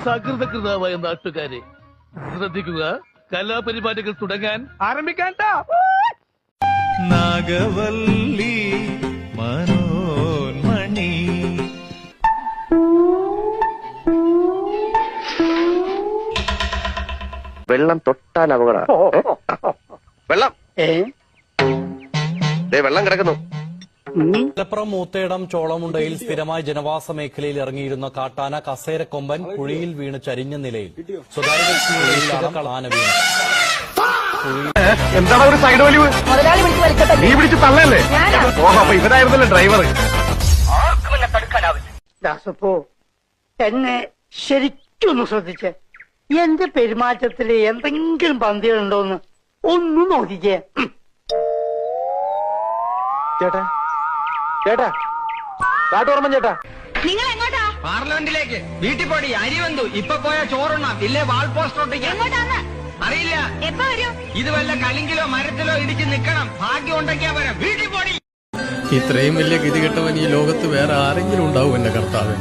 സകൃതകൃതാവായ നാട്ടുകാരെ ശ്രദ്ധിക്കുക, കലാപരിപാടികൾ തുടങ്ങാൻ ആരംഭിക്കാൻ. നാഗവല്ലി മനോന്മണി വെള്ളം തൊട്ടാൽ അപകട. വെള്ളം വെള്ളം കിടക്കുന്നു. മലപ്പുറം മൂത്തേടം ചോളമുണ്ടയിൽ സ്ഥിരമായി ജനവാസ മേഖലയിൽ ഇറങ്ങിയിരുന്ന കാട്ടാന കസേരക്കൊമ്പൻ കുഴിയിൽ വീണ് ചരിഞ്ഞ നിലയിൽ. സ്വകാര്യ വ്യക്തിയുടെ ആന വീണു. എന്താണ് ഒരു സൈഡ് വലിവ്? നീ പിടിച്ച് തള്ളല്ലേ? അപ്പൊ ഇവരായിരുന്നല്ലേ ഡ്രൈവർ? ദാസപ്പോ എന്നെ ശരിക്കൊന്ന് ശ്രദ്ധിച്ചേ. എന്റെ പെരുമാറ്റത്തില് എന്തെങ്കിലും പന്തികളുണ്ടോന്ന് ഒന്നും നോക്കിക്കേ. ചേട്ടാ ചേട്ടാ കാട്ടോർമ്മൻ ചേട്ടാ, നിങ്ങൾ എങ്ങോട്ടാ? പാർലമെന്റിലേക്ക്. വീട്ടിൽ പോടി, അരി വന്നു. ഇപ്പൊ പോയ ചോറുണ്ണാം, ഇല്ലേ വാൾ പോസ്റ്റർ ഒട്ടിക്കാം. എങ്ങോട്ടാന്ന് അറിയില്ല. എപ്പോ വരും? ഇത് വല്ല കളിങ്കിലോ മരത്തിലോ ഇടിച്ച് നിക്കണം. ഭാഗ്യം ഉണ്ടെങ്കിയാ വരാം. വീട്ടിൽ പോടി. ഇത്രയും വലിയ ഗതികെട്ടവൻ ഈ ലോകത്ത് വേറെ ആരെങ്കിലും ഉണ്ടാവും എന്റെ കർത്താവ്?